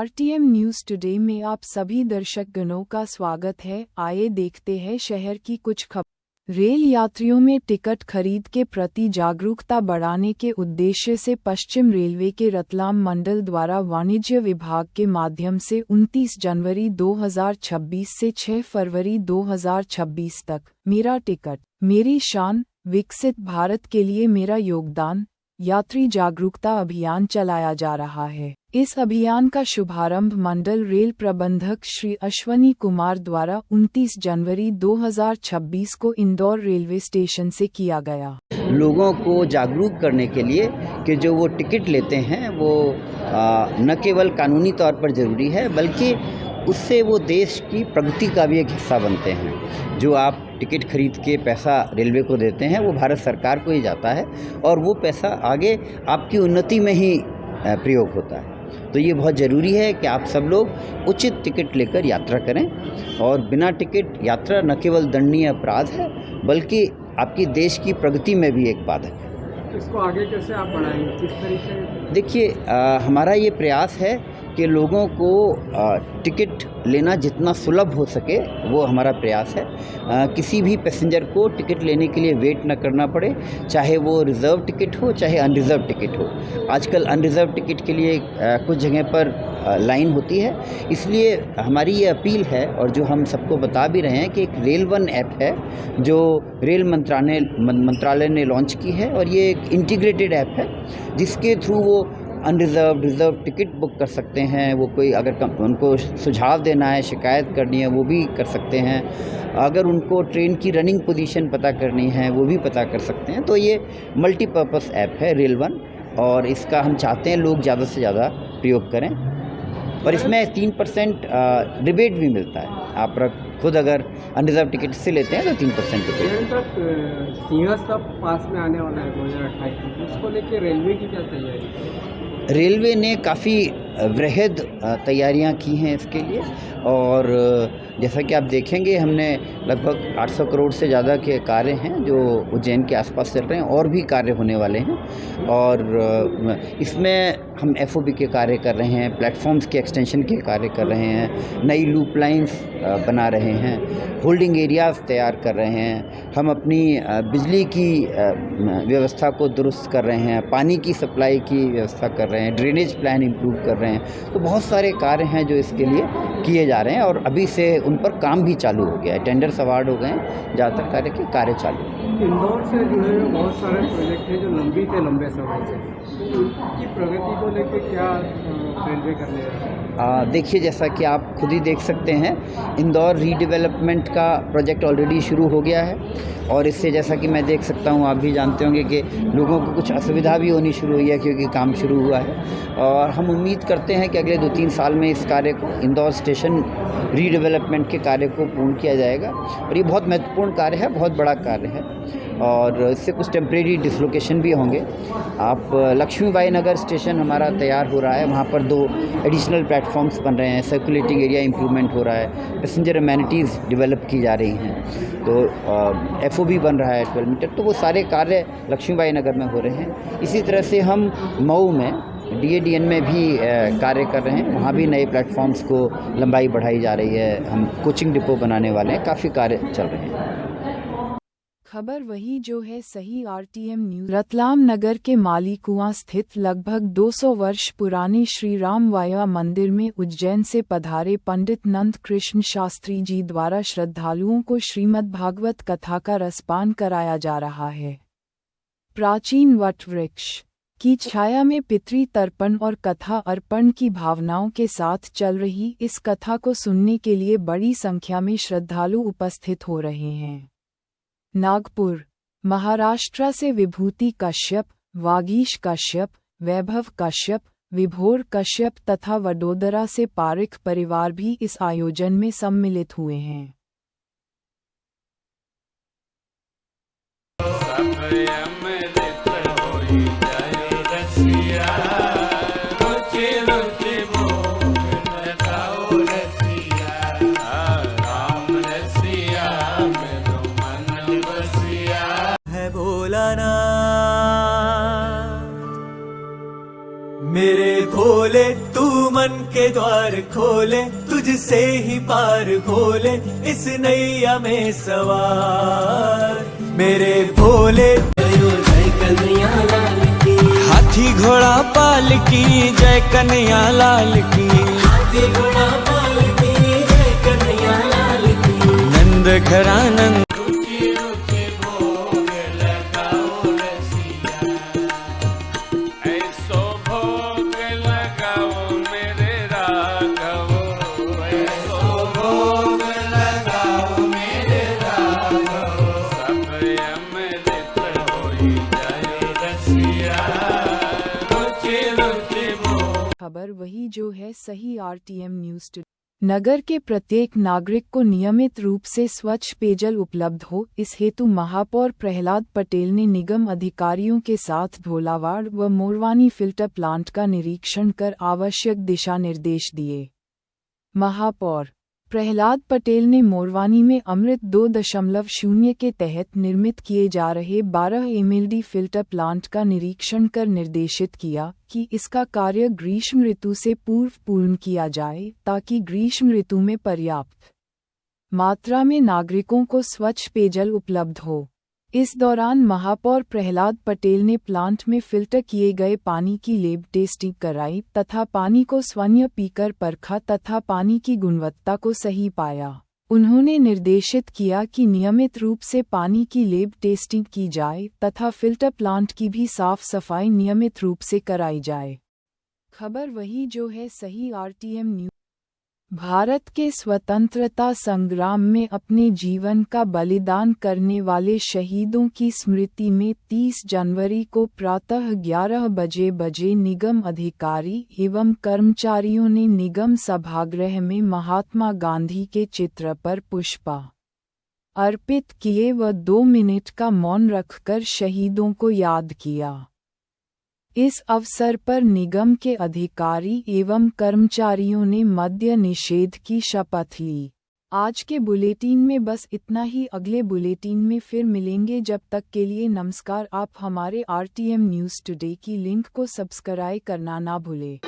RTM news today में आप सभी दर्शकगणों का स्वागत है। आइए देखते हैं शहर की कुछ खबर। रेल यात्रियों में टिकट खरीद के प्रति जागरूकता बढ़ाने के उद्देश्य से पश्चिम रेलवे के रतलाम मंडल द्वारा वाणिज्य विभाग के माध्यम से 29 जनवरी 2026 से 6 फरवरी 2026 तक मेरा टिकट मेरी शान, विकसित भारत के लिए मेरा योगदान यात्री जागरूकता अभियान चलाया जा रहा है। इस अभियान का शुभारंभ मंडल रेल प्रबंधक श्री अश्वनी कुमार द्वारा 29 जनवरी 2026 को इंदौर रेलवे स्टेशन से किया गया। लोगों को जागरूक करने के लिए कि जो वो टिकट लेते हैं वो न केवल कानूनी तौर पर ज़रूरी है बल्कि उससे वो देश की प्रगति का भी एक हिस्सा बनते हैं। जो आप टिकट खरीद के पैसा रेलवे को देते हैं वो भारत सरकार को ही जाता है और वो पैसा आगे आपकी उन्नति में ही प्रयोग होता है। तो ये बहुत ज़रूरी है कि आप सब लोग उचित टिकट लेकर यात्रा करें और बिना टिकट यात्रा न केवल दंडनीय अपराध है बल्कि आपकी देश की प्रगति में भी एक बाधक है। इसको आगे कैसे आप बढ़ाएंगे, किस तरीके? देखिए, हमारा ये प्रयास है कि लोगों को टिकट लेना जितना सुलभ हो सके वो हमारा प्रयास है। किसी भी पैसेंजर को टिकट लेने के लिए वेट न करना पड़े, चाहे वो रिज़र्व टिकट हो चाहे अनरिज़र्व टिकट हो। आजकल अनरिज़र्व टिकट के लिए कुछ जगह पर लाइन होती है, इसलिए हमारी ये अपील है और जो हम सबको बता भी रहे हैं कि एक रेल वन ऐप है जो रेल मंत्रालय ने लॉन्च की है और ये एक इंटीग्रेटेड ऐप है जिसके थ्रू वो अनरिज़र्व रिज़र्व टिकट बुक कर सकते हैं। वो कोई अगर उनको सुझाव देना है, शिकायत करनी है वो भी कर सकते हैं। अगर उनको ट्रेन की रनिंग पोजीशन पता करनी है वो भी पता कर सकते हैं। तो ये मल्टीपर्पज़ ऐप है रेल वन और इसका हम चाहते हैं लोग ज़्यादा से ज़्यादा प्रयोग करें और इसमें 3% रिबेट भी मिलता है। आप खुद अगर अनरिज़र्व टिकट से लेते हैं तो 3% रिबेट। सिंहस्थ पास में आने वाला है 2028, उसको लेकर रेलवे की क्या तैयारी? रेलवे ने काफ़ी वृहद तैयारियां की हैं इसके लिए और जैसा कि आप देखेंगे हमने लगभग 800 करोड़ से ज़्यादा के कार्य हैं जो उज्जैन के आसपास चल रहे हैं और भी कार्य होने वाले हैं और इसमें हम एफओबी के कार्य कर रहे हैं, प्लेटफॉर्म्स के एक्सटेंशन के कार्य कर रहे हैं, नई लूप लाइन्स बना रहे हैं, होल्डिंग एरियाज़ तैयार कर रहे हैं, हम अपनी बिजली की व्यवस्था को दुरुस्त कर रहे हैं, पानी की सप्लाई की व्यवस्था कर रहे हैं, ड्रेनेज प्लान इम्प्रूव कर रहे हैं। तो बहुत सारे कार्य हैं जो इसके लिए किए जा रहे हैं और अभी से उन पर काम भी चालू हो गया है। टेंडर्स अवार्ड हो गए हैं, ज़्यादातर कार्य के कार्य चालू हैं। इंदौर से जुड़े हुए बहुत सारे प्रोजेक्ट हैं जो लंबी थे लंबे समय से, उनकी प्रगति को लेकर क्या रेलवे करने जा रहा है? देखिए, जैसा कि आप खुद ही देख सकते हैं इंदौर रीडेवलपमेंट का प्रोजेक्ट ऑलरेडी शुरू हो गया है और इससे जैसा कि मैं देख सकता हूँ, आप भी जानते होंगे कि लोगों को कुछ असुविधा भी होनी शुरू हुई है क्योंकि काम शुरू हुआ है और हम उम्मीद करते हैं कि अगले 2-3 साल में इस कार्य को इंदौर स्टेशन रीडेवलपमेंट के कार्य को पूर्ण किया जाएगा और ये बहुत महत्वपूर्ण कार्य है, बहुत बड़ा कार्य है और इससे कुछ टेम्परेरी डिसलोकेशन भी होंगे। आप लक्ष्मीबाई नगर स्टेशन हमारा तैयार हो रहा है, वहाँ पर 2 एडिशनल प्लेटफॉर्म्स बन रहे हैं, सर्कुलेटिंग एरिया इम्प्रूवमेंट हो रहा है, पैसेंजर अमेनिटीज़ डेवलप की जा रही हैं, तो एफओबी बन रहा है 12 मीटर। तो वो सारे कार्य लक्ष्मीबाई नगर में हो रहे हैं। इसी तरह से हम मऊ में DADN में भी कार्य कर रहे हैं, वहाँ भी नए प्लेटफॉर्म्स को लंबाई बढ़ाई जा रही है, हम कोचिंग डिपो बनाने वाले हैं, काफ़ी कार्य चल रहे हैं। खबर वही जो है सही। RTM news. रतलाम नगर के मालीकुआं स्थित लगभग 200 वर्ष पुराने श्री राम वाया मंदिर में उज्जैन से पधारे पंडित नंद कृष्ण शास्त्री जी द्वारा श्रद्धालुओं को श्रीमद् भागवत कथा का रसपान कराया जा रहा है। प्राचीन वट वृक्ष की छाया में पितृ तर्पण और कथा अर्पण की भावनाओं के साथ चल रही इस कथा को सुनने के लिए बड़ी संख्या में श्रद्धालु उपस्थित हो रहे हैं। नागपुर, महाराष्ट्र से विभूति कश्यप, वागीश कश्यप, वैभव कश्यप, विभोर कश्यप तथा वडोदरा से पारिक परिवार भी इस आयोजन में सम्मिलित हुए हैं। मेरे भोले तू मन के द्वार खोले, तुझसे ही पार खोले इस नैया में सवार मेरे भोले। जय कन्हैया लाल की, हाथी घोड़ा पाल की जय कन्हैया लाल की, हाथी घोड़ा पाल की जय कन्हैया लाल की। नंद घरानंद खबर वही जो है सही आरटीएम न्यूज़ टुडे। नगर के प्रत्येक नागरिक को नियमित रूप से स्वच्छ पेयजल उपलब्ध हो, इस हेतु महापौर प्रहलाद पटेल ने निगम अधिकारियों के साथ ढोलावाड़ व मोरवानी फिल्टर प्लांट का निरीक्षण कर आवश्यक दिशा निर्देश दिए। महापौर प्रहलाद पटेल ने मोरवानी में अमृत 2.0 के तहत निर्मित किए जा रहे 12 एमएलडी फिल्टर प्लांट का निरीक्षण कर निर्देशित किया कि इसका कार्य ग्रीष्म ऋतु से पूर्व पूर्ण किया जाए ताकि ग्रीष्म ऋतु में पर्याप्त मात्रा में नागरिकों को स्वच्छ पेयजल उपलब्ध हो। इस दौरान महापौर प्रहलाद पटेल ने प्लांट में फिल्टर किए गए पानी की लैब टेस्टिंग कराई तथा पानी को स्वयं पीकर परखा तथा पानी की गुणवत्ता को सही पाया। उन्होंने निर्देशित किया कि नियमित रूप से पानी की लैब टेस्टिंग की जाए तथा फिल्टर प्लांट की भी साफ सफाई नियमित रूप से कराई जाए। खबर वही जो है सही आरटीएम न्यूज़। भारत के स्वतंत्रता संग्राम में अपने जीवन का बलिदान करने वाले शहीदों की स्मृति में 30 जनवरी को प्रातः 11 बजे निगम अधिकारी एवं कर्मचारियों ने निगम सभागृह में महात्मा गांधी के चित्र पर पुष्प अर्पित किए व 2 मिनट का मौन रखकर शहीदों को याद किया। इस अवसर पर निगम के अधिकारी एवं कर्मचारियों ने मद्य निषेध की शपथ ली। आज के बुलेटिन में बस इतना ही। अगले बुलेटिन में फिर मिलेंगे। जब तक के लिए नमस्कार। आप हमारे आरटीएम न्यूज़ टुडे की लिंक को सब्सक्राइब करना ना भूलें।